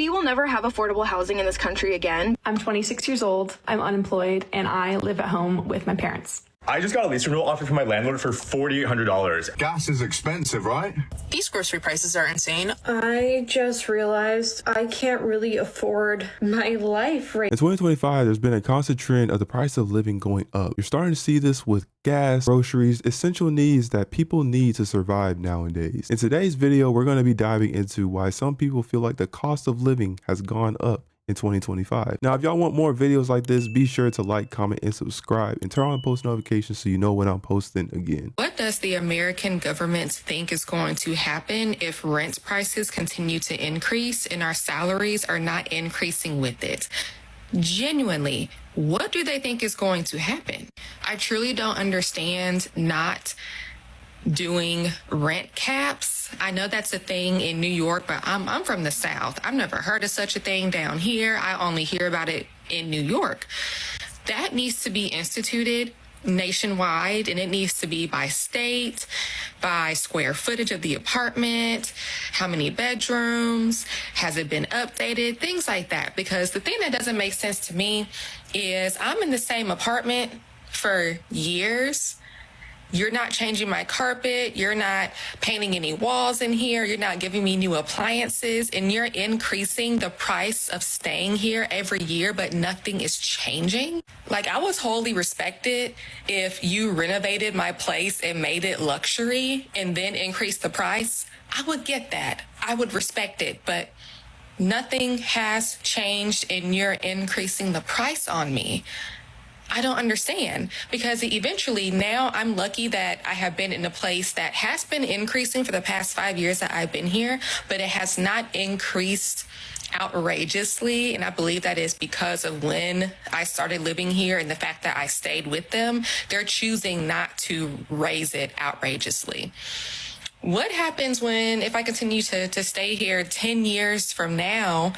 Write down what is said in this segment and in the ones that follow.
We will never have affordable housing in this country again. I'm 26 years old, I'm unemployed, and I live at home with my parents. I just got a lease renewal offer from my landlord for $4,800. Gas is expensive, right? These grocery prices are insane. I just realized I can't really afford my life right In 2025, there's been a constant trend of the price of living going up. You're starting to see this with gas, groceries, essential needs that people need to survive nowadays. In today's video, we're going to be diving into why some people feel like the cost of living has gone up in 2025. Now, if y'all want more videos like this, be sure to like, comment, and subscribe, and turn on post notifications so you know when I'm posting again. What does the American government think is going to happen if rent prices continue to increase and our salaries are not increasing with it? Genuinely, what do they think is going to happen? I truly don't understand not doing rent caps. I know that's a thing in New York, but I'm from the South. I've never heard of such a thing down here. I only hear about it in New York. That needs to be instituted nationwide, and it needs to be by state, by square footage of the apartment, how many bedrooms, has it been updated, things like that. Because the thing that doesn't make sense to me is I'm in the same apartment for years. You're not changing my carpet. You're not painting any walls in here. You're not giving me new appliances, and you're increasing the price of staying here every year, but nothing is changing. Like, I was wholly respected if you renovated my place and made it luxury and then increased the price. I would get that. I would respect it, but nothing has changed and you're increasing the price on me. I don't understand, because eventually now I'm lucky that I have been in a place that has been increasing for the past 5 years that I've been here, but it has not increased outrageously. And I believe that is because of when I started living here and the fact that I stayed with them. They're choosing not to raise it outrageously. What happens if I continue to stay here 10 years from now?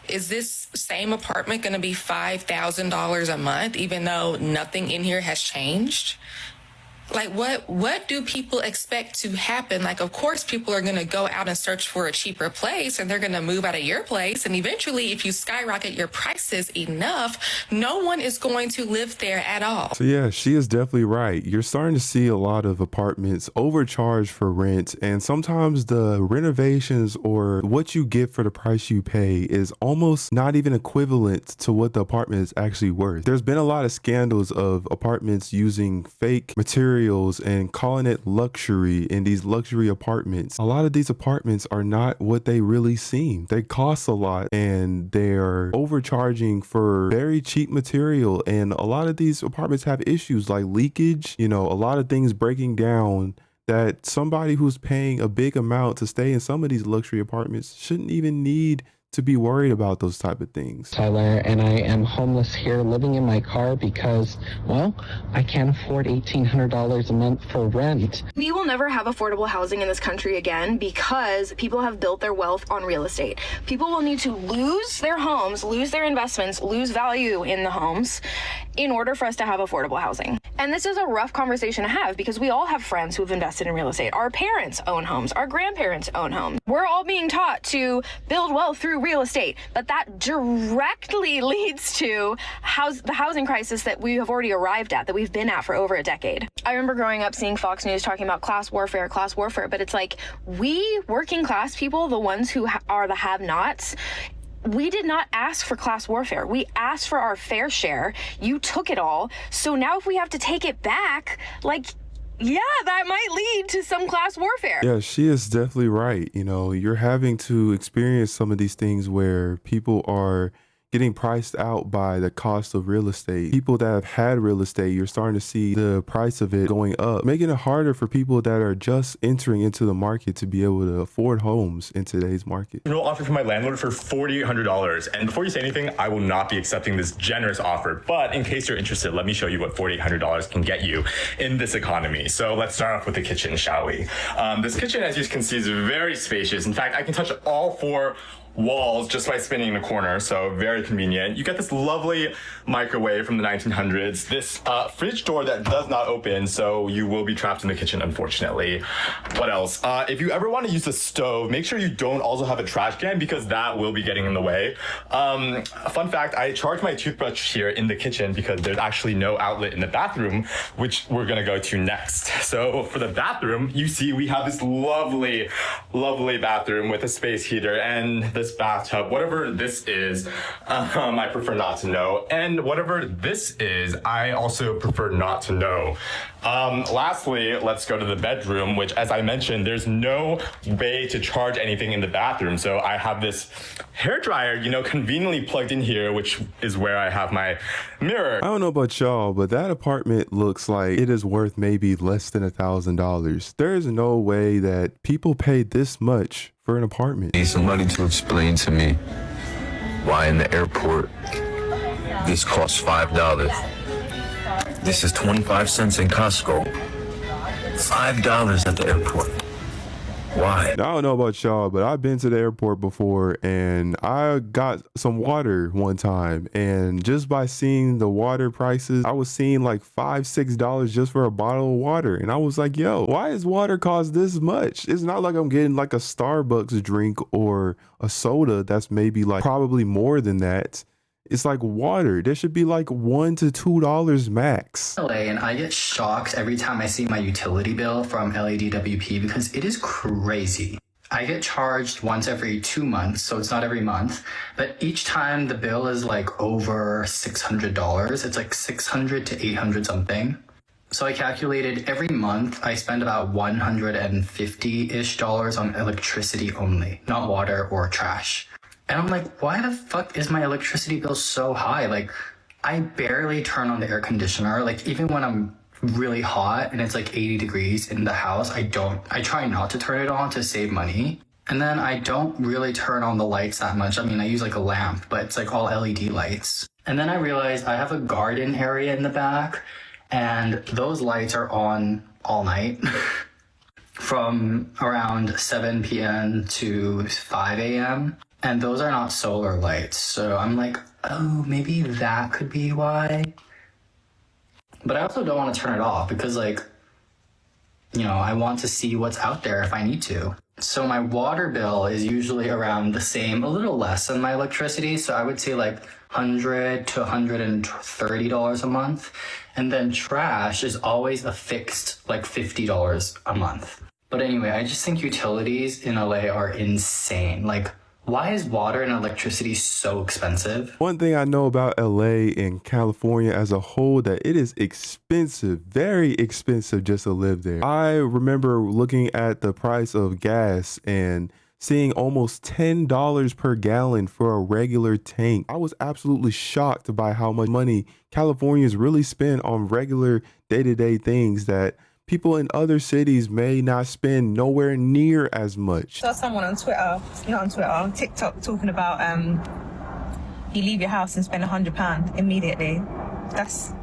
Is this same apartment going to be $5,000 a month, even though nothing in here has changed? Like, what do people expect to happen? Like, of course, people are going to go out and search for a cheaper place, and they're going to move out of your place. And eventually, if you skyrocket your prices enough, no one is going to live there at all. So yeah, she is definitely right. You're starting to see a lot of apartments overcharged for rent, and sometimes the renovations or what you get for the price you pay is almost not even equivalent to what the apartment is actually worth. There's been a lot of scandals of apartments using fake materials and calling it luxury in these luxury apartments. A lot of these apartments are not what they really seem. They cost a lot, and they're overcharging for very cheap material. And a lot of these apartments have issues like leakage, a lot of things breaking down that somebody who's paying a big amount to stay in some of these luxury apartments shouldn't even need to be worried about those type of things. Tyler, and I am homeless here living in my car because, well, I can't afford $1,800 a month for rent. We will never have affordable housing in this country again because people have built their wealth on real estate. People will need to lose their homes, lose their investments, lose value in the homes in order for us to have affordable housing. And this is a rough conversation to have because we all have friends who've invested in real estate. Our parents own homes. Our grandparents own homes. We're all being taught to build wealth through real estate, but that directly leads to the housing crisis that we have already arrived at, that we've been at for over a decade. I remember growing up seeing Fox News talking about class warfare, but it's like, we working class people, the ones who are the have-nots, we did not ask for class warfare. We asked for our fair share. You took it all. So now if we have to take it back, yeah, that might lead to some class warfare. Yeah, she is definitely right. You're having to experience some of these things where people are getting priced out by the cost of real estate. People that have had real estate, you're starting to see the price of it going up, making it harder for people that are just entering into the market to be able to afford homes in today's market. Renewal offer from my landlord for $4,800. And before you say anything, I will not be accepting this generous offer. But in case you're interested, let me show you what $4,800 can get you in this economy. So let's start off with the kitchen, shall we? This kitchen, as you can see, is very spacious. In fact, I can touch all four walls just by spinning in a corner, so very convenient. You get this lovely microwave from the 1900s, this fridge door that does not open, so you will be trapped in the kitchen, unfortunately. What else? If you ever want to use a stove, make sure you don't also have a trash can because that will be getting in the way. Fun fact, I charge my toothbrush here in the kitchen because there's actually no outlet in the bathroom, which we're gonna go to next. So for the bathroom, you see we have this lovely, lovely bathroom with a space heater and this bathtub. Whatever this is, I prefer not to know. And whatever this is, I also prefer not to know. Lastly, let's go to the bedroom, which, as I mentioned, there's no way to charge anything in the bathroom. So I have this hairdryer, conveniently plugged in here, which is where I have my mirror. I don't know about y'all, but that apartment looks like it is worth maybe less than $1,000. There is no way that people pay this much for an apartment. I need somebody to explain to me why in the airport this costs $5. This is 25 cents in Costco. $5 at the airport. Why? I don't know about y'all, but I've been to the airport before and I got some water one time. And just by seeing the water prices, I was seeing like $5, $6 just for a bottle of water. And I was like, yo, why is water cost this much? It's not like I'm getting like a Starbucks drink or a soda that's maybe like probably more than that. It's like water. There should be like $1 to $2 max. LA, and I get shocked every time I see my utility bill from LADWP because it is crazy. I get charged once every 2 months, so it's not every month, but each time the bill is like over $600. It's like $600 to $800 something. So I calculated every month I spend about $150-ish on electricity only, not water or trash. And I'm like, why the fuck is my electricity bill so high? Like, I barely turn on the air conditioner. Like, even when I'm really hot and it's like 80 degrees in the house, I try not to turn it on to save money. And then I don't really turn on the lights that much. I mean, I use like a lamp, but it's like all LED lights. And then I realized I have a garden area in the back and those lights are on all night from around 7 p.m. to 5 a.m. And those are not solar lights. So I'm like, oh, maybe that could be why. But I also don't want to turn it off because like, I want to see what's out there if I need to. So my water bill is usually around the same, a little less than my electricity. So I would say like $100 to $130 a month. And then trash is always a fixed like $50 a month. But anyway, I just think utilities in LA are insane. Like, why is water and electricity so expensive? One thing I know about LA and California as a whole, that it is expensive, very expensive just to live there. I remember looking at the price of gas and seeing almost $10 per gallon for a regular tank. I was absolutely shocked by how much money Californians really spend on regular day-to-day things that people in other cities may not spend nowhere near as much. Saw someone on Twitter, not on Twitter, on TikTok, talking about you leave your house and spend £100 immediately. That's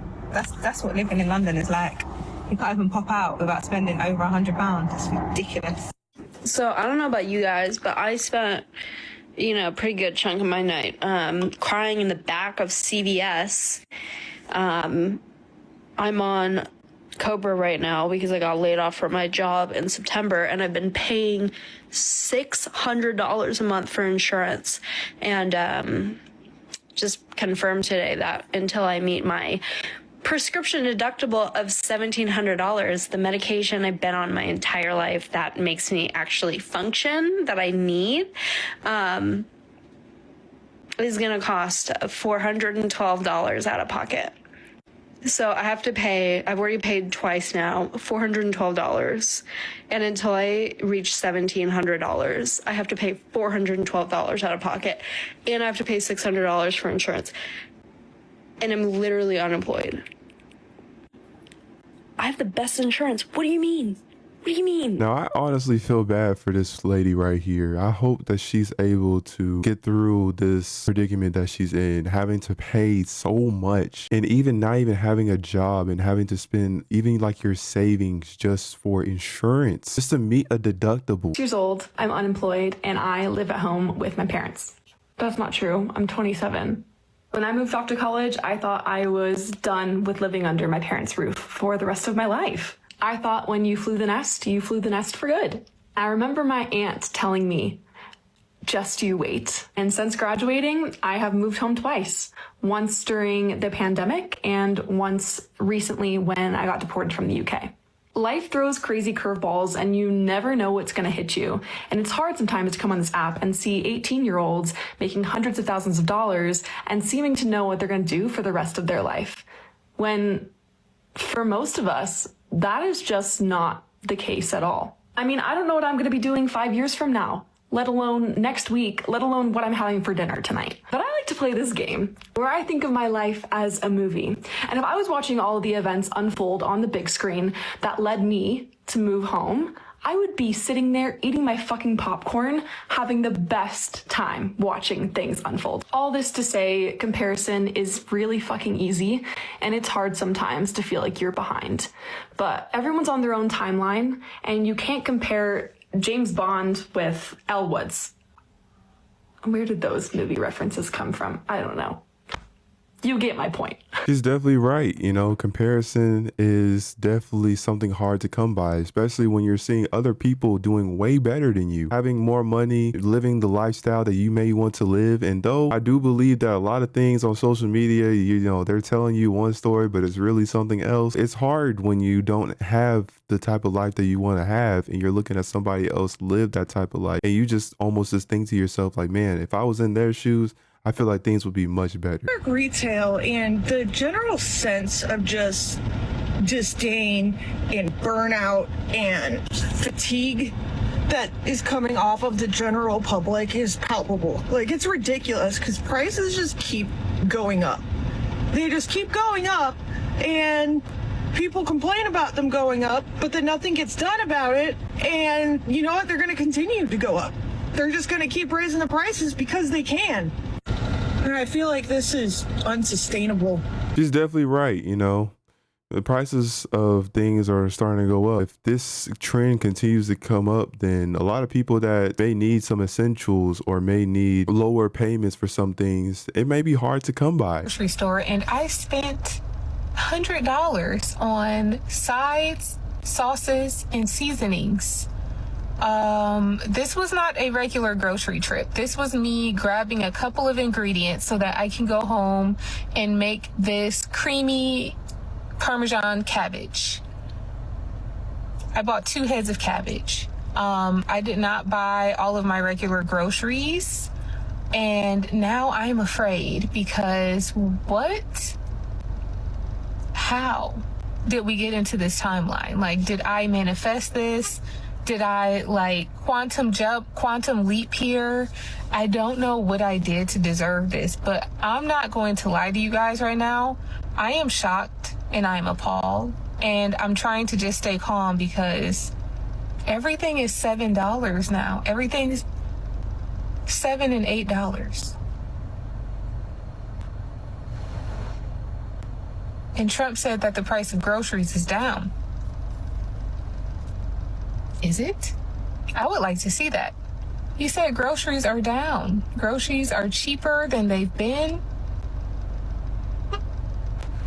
what living in London is like. You can't even pop out without spending over £100. It's ridiculous. So I don't know about you guys, but I spent, a pretty good chunk of my night crying in the back of CVS. I'm on Cobra right now because I got laid off from my job in September and I've been paying $600 a month for insurance, and just confirmed today that until I meet my prescription deductible of $1,700, the medication I've been on my entire life that makes me actually function, that I need, is gonna cost $412 out of pocket. So I have to pay, I've already paid twice now, $412. And until I reach $1,700, I have to pay $412 out of pocket. And I have to pay $600 for insurance. And I'm literally unemployed. I have the best insurance. What do you mean? What do you mean? Now, I honestly feel bad for this lady right here. I hope that she's able to get through this predicament that she's in, having to pay so much and even not even having a job and having to spend even like your savings just for insurance, just to meet a deductible. 6 years old, I'm unemployed, and I live at home with my parents. That's not true. I'm 27. When I moved off to college, I thought I was done with living under my parents' roof for the rest of my life. I thought when you flew the nest for good. I remember my aunt telling me, just you wait. And since graduating, I have moved home twice. Once during the pandemic and once recently when I got deported from the UK. Life throws crazy curveballs and you never know what's going to hit you. And it's hard sometimes to come on this app and see 18-year-olds making hundreds of thousands of dollars and seeming to know what they're going to do for the rest of their life. When, for most of us, that is just not the case at all. I mean, I don't know what I'm going to be doing 5 years from now, let alone next week, let alone what I'm having for dinner tonight. But I like to play this game where I think of my life as a movie. And if I was watching all of the events unfold on the big screen that led me to move home, I would be sitting there eating my fucking popcorn, having the best time watching things unfold. All this to say, comparison is really fucking easy, and it's hard sometimes to feel like you're behind. But everyone's on their own timeline, and you can't compare James Bond with Elle Woods. Where did those movie references come from? I don't know. You get my point. She's definitely right. You know, comparison is definitely something hard to come by, especially when you're seeing other people doing way better than you, having more money, living the lifestyle that you may want to live. And though I do believe that a lot of things on social media, you know, they're telling you one story, but it's really something else. It's hard when you don't have the type of life that you want to have and you're looking at somebody else live that type of life. And you just almost just think to yourself like, man, if I was in their shoes, I feel like things would be much better. Retail and the general sense of just disdain and burnout and fatigue that is coming off of the general public is palpable. Like, it's ridiculous because prices just keep going up. They just keep going up and people complain about them going up, but then nothing gets done about it. And you know what? They're going to continue to go up. They're just going to keep raising the prices because they can. And I feel like this is unsustainable. She's definitely right. You know, the prices of things are starting to go up. If this trend continues to come up, then a lot of people that may need some essentials or may need lower payments for some things, it may be hard to come by. Grocery store, and I spent $100 on sides, sauces, and seasonings. This was not a regular grocery trip. This was me grabbing a couple of ingredients so that I can go home and make this creamy Parmesan cabbage. I bought 2 heads of cabbage. I did not buy all of my regular groceries. And now I'm afraid because what? How did we get into this timeline? Like, did I manifest this? Did I quantum jump, quantum leap here? I don't know what I did to deserve this, but I'm not going to lie to you guys right now. I am shocked and I'm appalled, and I'm trying to just stay calm because everything is $7 now. Everything's $7 and $8. And Trump said that the price of groceries is down. Is it? I would like to see that. He said groceries are down. Groceries are cheaper than they've been.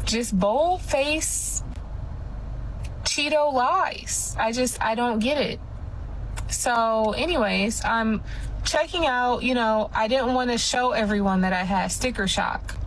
Just bold-face Cheeto lies. I don't get it. So anyways, I'm checking out, I didn't want to show everyone that I had sticker shock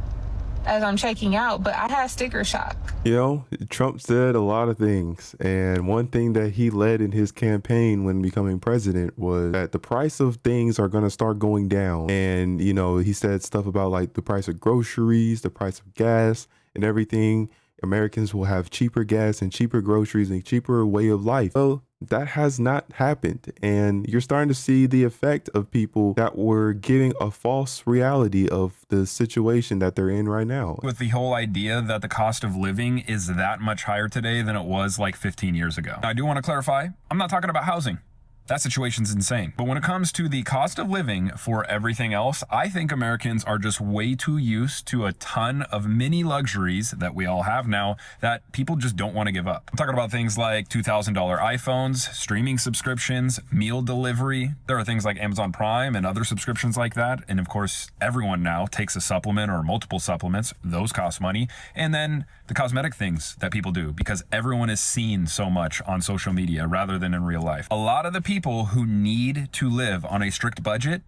as I'm checking out, but I had sticker shock. You know, Trump said a lot of things, and one thing that he led in his campaign when becoming president was that the price of things are going to start going down. And, he said stuff about like the price of groceries, the price of gas and everything Americans will have cheaper gas and cheaper groceries and cheaper way of life. Well, that has not happened. And you're starting to see the effect of people that were giving a false reality of the situation that they're in right now. With the whole idea that the cost of living is that much higher today than it was like 15 years ago. I do want to clarify, I'm not talking about housing. That situation's insane. But when it comes to the cost of living for everything else, I think Americans are just way too used to a ton of mini luxuries that we all have now that people just don't want to give up. I'm talking about things like $2,000 iPhones, streaming subscriptions, meal delivery. There are things like Amazon Prime and other subscriptions like that. And of course, everyone now takes a supplement or multiple supplements. Those cost money. And then the cosmetic things that people do because everyone is seen so much on social media rather than in real life. A lot of the people who need to live on a strict budget,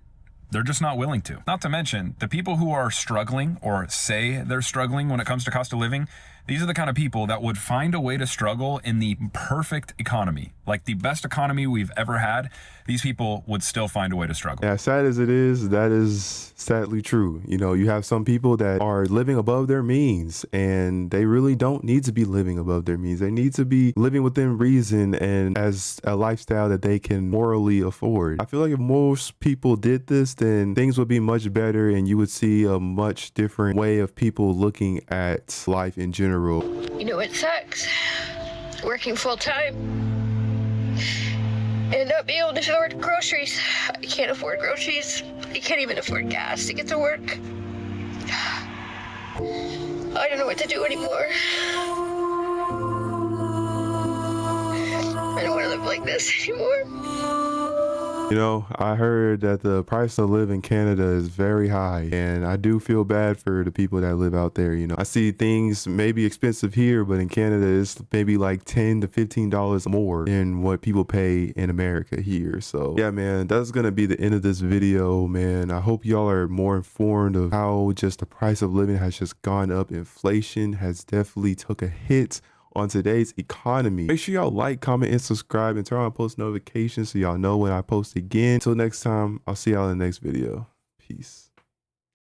they're just not willing to. Not to mention, the people who are struggling or say they're struggling when it comes to cost of living, these are the kind of people that would find a way to struggle in the perfect economy. Like the best economy we've ever had, these people would still find a way to struggle. Yeah, sad as it is, that is sadly true. You know, you have some people that are living above their means and they really don't need to be living above their means. They need to be living within reason and as a lifestyle that they can morally afford. I feel like if most people did this, then things would be much better and you would see a much different way of people looking at life in general. You know, it sucks working full time and not being able to afford groceries. I can't afford groceries. I can't even afford gas to get to work. I don't know what to do anymore. I don't want to live like this anymore. You know, I heard that the price of live in Canada is very high, and I do feel bad for the people that live out there. You know, I see things may be expensive here, but in Canada, it's maybe like $10 to $15 more than what people pay in America here. So yeah, man, that's going to be the end of this video, man. I hope y'all are more informed of how just the price of living has just gone up. Inflation has definitely took a hit on today's economy. Make sure y'all like, comment, and subscribe and turn on post notifications so y'all know when I post again. Until next time, I'll see y'all in the next video. Peace.